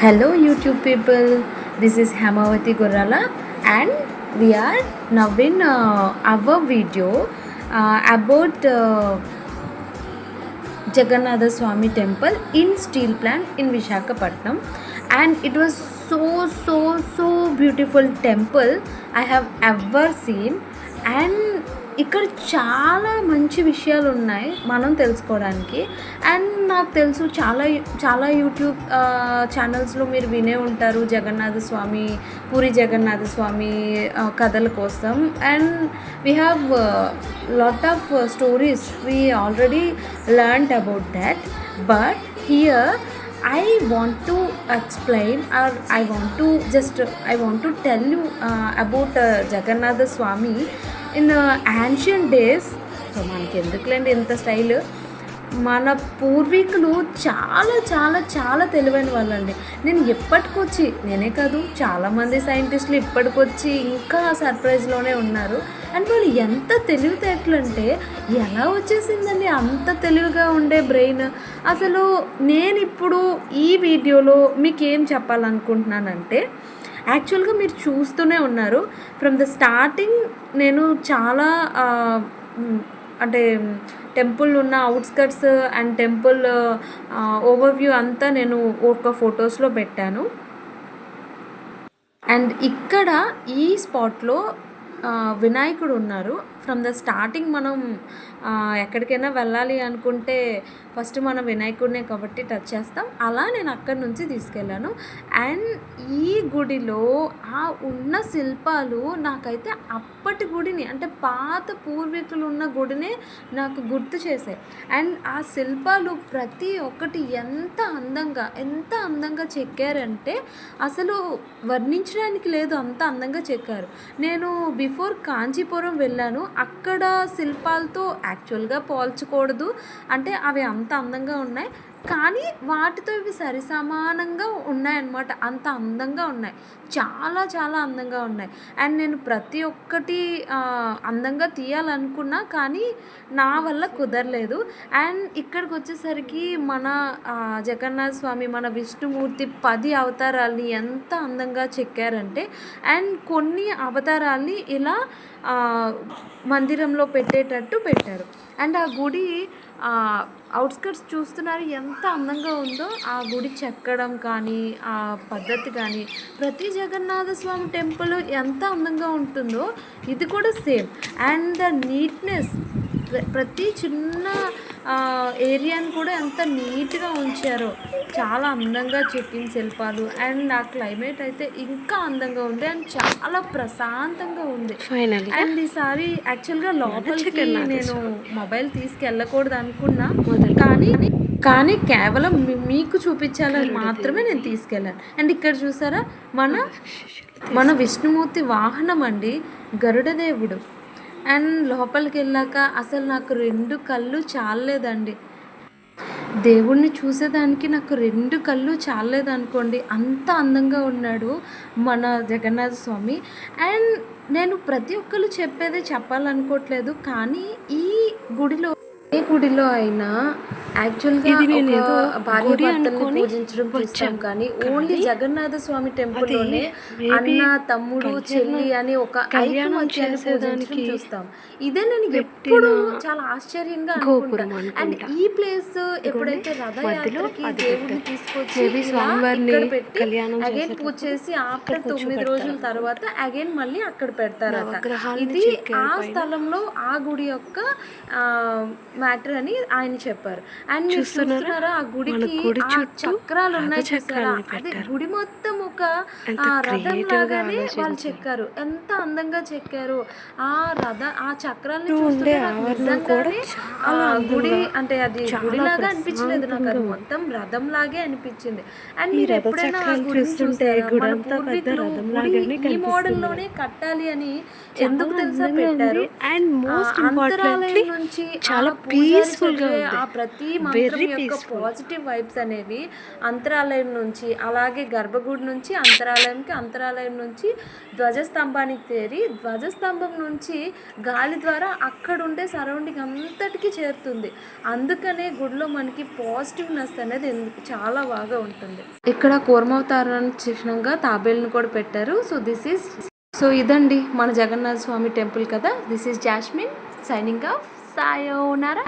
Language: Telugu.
Hello YouTube people, this is Hamavati Gurrala and we are now in our video about Jagannatha Swami temple in steel plant in Visakhapatnam, and it was so beautiful temple I have ever seen. And ఇక్కడ చాలా మంచి విషయాలు ఉన్నాయి మనం తెలుసుకోవడానికి. అండ్ నాకు తెలుసు చాలా యూట్యూబ్ ఛానల్స్లో మీరు వినే ఉంటారు జగన్నాథ స్వామి, పూరి జగన్నాథ స్వామి కథల కోసం. And we have lot of stories we already learned about that. But here I want to explain, or I want to tell you about Jagannatha Swami in ancient days. So మనకి ఎందుకులేండి ఇంత స్టైల్. మన పూర్వీకులు చాలా చాలా చాలా తెలివైన వాళ్ళండి. నేనే కాదు, చాలామంది సైంటిస్టులు ఇప్పటికొచ్చి ఇంకా సర్ప్రైజ్లోనే ఉన్నారు. అండ్ వాళ్ళు ఎంత తెలివితేటలు అంటే ఎలా వచ్చేసిందండి అంత తెలివిగా ఉండే బ్రెయిన్. అసలు నేను ఇప్పుడు ఈ వీడియోలో మీకు ఏం చెప్పాలనుకుంటున్నానంటే, యాక్చువల్గా మీరు చూస్తూనే ఉన్నారు ఫ్రమ్ ద స్టార్టింగ్. నేను చాలా అంటే టెంపుల్ ఉన్న అవుట్స్కట్స్ అండ్ టెంపుల్ ఓవర్వ్యూ అంతా నేను ఒక ఫొటోస్లో పెట్టాను. అండ్ ఇక్కడ ఈ స్పాట్లో వినాయకుడు ఉన్నారు. ఫ్రమ్ ద స్టార్టింగ్ మనం ఎక్కడికైనా వెళ్ళాలి అనుకుంటే ఫస్ట్ మనం వినాయకుడినే కాబట్టి టచ్ చేస్తాం. అలా నేను అక్కడి నుంచి తీసుకెళ్ళాను. అండ్ ఈ గుడిలో ఆ ఉన్న శిల్పాలు నాకైతే అప్పటి గుడిని, అంటే పాత పూర్వీకులు ఉన్న గుడినే నాకు గుర్తు చేశాయి. అండ్ ఆ శిల్పాలు ప్రతి ఒక్కటి ఎంత అందంగా చెక్కారంటే అసలు వర్ణించడానికి లేదు, అంత అందంగా చెక్కారు. నేను బిఫోర్ కాంచీపురం వెళ్ళాను. అక్కడ శిల్పాలతో యాక్చువల్గా పోల్చకూడదు, అంటే అవి అంత అందంగా ఉన్నాయి, కానీ వాటితో ఇవి సరిసమానంగా ఉన్నాయన్నమాట. అంత అందంగా ఉన్నాయి, చాలా చాలా అందంగా ఉన్నాయి. అండ్ నేను ప్రతి ఒక్కటి అందంగా తీయాలనుకున్నా, కానీ నా వల్ల కుదరలేదు. అండ్ ఇక్కడికి వచ్చేసరికి మన జగన్నాథ స్వామి, మన విష్ణుమూర్తి 10 అవతారాలని ఎంత అందంగా చెక్కారంటే, అండ్ కొన్ని అవతారాల్ని ఇలా మందిరంలో పెట్టేటట్టు పెట్టారు. అండ్ ఆ గుడి అవుట్స్కట్స్ చూస్తున్నారు ఎంత అందంగా ఉందో. ఆ గుడి చెక్కడం కానీ, ఆ పద్ధతి కానీ, ప్రతి జగన్నాథ స్వామి టెంపుల్ ఎంత అందంగా ఉంటుందో ఇది కూడా సేమ్. అండ్ ద నీట్నెస్, ప్రతి చిన్న ఏరియాని కూడా ఎంత నీట్గా ఉంచారో, చాలా అందంగా చెక్కిన శిల్పాలు. అండ్ ఆ క్లైమేట్ అయితే ఇంకా అందంగా ఉంది అండ్ చాలా ప్రశాంతంగా ఉంది. అండ్ ఈసారి యాక్చువల్గా లోపలికి నేను మొబైల్ తీసుకెళ్ళకూడదు అనుకున్నా, కానీ కేవలం మీకు చూపించాలని మాత్రమే నేను తీసుకెళ్ళాను. అండ్ ఇక్కడ చూసారా మన విష్ణుమూర్తి వాహనం అండి, గరుడదేవుడు. అండ్ లోపలికి వెళ్ళాక అసలు నాకు 2 కళ్ళు చాలలేదండి. దేవుణ్ణి చూసేదానికి నాకు 2 కళ్ళు చాలలేదనుకోండి, అంత అందంగా ఉన్నాడు మన జగన్నాథ స్వామి. అండ్ నేను ప్రతి ఒక్కరు చెప్పేదే చెప్పాలనుకోవట్లేదు, కానీ ఈ గుడిలో ఏ గుడిలో అయినా యాక్చువల్గా భార్య భర్తల్ని పూజించడం చూస్తాం, కానీ ఓన్లీ జగన్నాథ స్వామి టెంపుల్లోనే అన్న, తమ్ముడు, చెల్లి అని ఒక ఐకమత్యాన్ని పూజించడం చూస్తాం. ఇదే నేను ఎప్పుడు చాలా ఆశ్చర్యంగా అనుకుంటాను. అండ్ ఈ ప్లేస్ ఎప్పుడైతే రథయాత్రకి దేవుడిని తీసుకొచ్చి ఇక్కడ పెట్టి అగైన్ పూజ చేసి ఆఫ్టర్ 9 రోజుల తర్వాత అగైన్ మళ్ళీ అక్కడ పెడతారట. ఇది ఆ స్థలంలో ఆ గుడి యొక్క మ్యాటర్ అని ఆయన చెప్పారు. అండ్ మీరు చూస్తున్నారా ఆ గుడికి చక్రాలు ఉన్నాయి చూసారా, అదే గుడి మొత్తం ఒక రథం లాగానే వాళ్ళు చెక్కారు. ఎంత అందంగా చెక్కారు ఆ చక్రాలని చూస్తుంటే నాకు నిజంగానే గుడి అంటే అది గుడిలాగా అనిపించలేదు, నాకు అది మొత్తం రథం లాగే అనిపించింది. అండ్ మీరు ఎప్పుడైనా ఆ గుడిని చూస్తారా, మన పూర్వీకులు ఈ మోడల్ లోనే కట్టాలి అని ఎందుకు తెలుసా పెట్టారు. అంతరాలయం నుంచి చాలా పీస్ఫుల్గా ఆ ప్రతి మంత్రం యొక్క పాజిటివ్ వైబ్స్ అనేవి అంతరాలయం నుంచి, అలాగే గర్భగుడి నుంచి నుంచి అంతరాలయంకి, అంతరాలయం నుంచి ధ్వజస్తంభానికి చేరి ధ్వజస్తంభం నుంచి గాలి ద్వారా అక్కడ ఉండే సరౌండింగ్ అంతటికీ చేరుతుంది. అందుకనే గుడిలో మనకి పాజిటివ్నెస్ అనేది చాలా బాగా ఉంటుంది. ఇక్కడ కూర్మావతారానికి చిహ్నంగా తాబేలును కూడా పెట్టారు. సో ఇదండి మన జగన్నాథ స్వామి టెంపుల్ కదా. This is Jasmine signing off. సాయోనారా.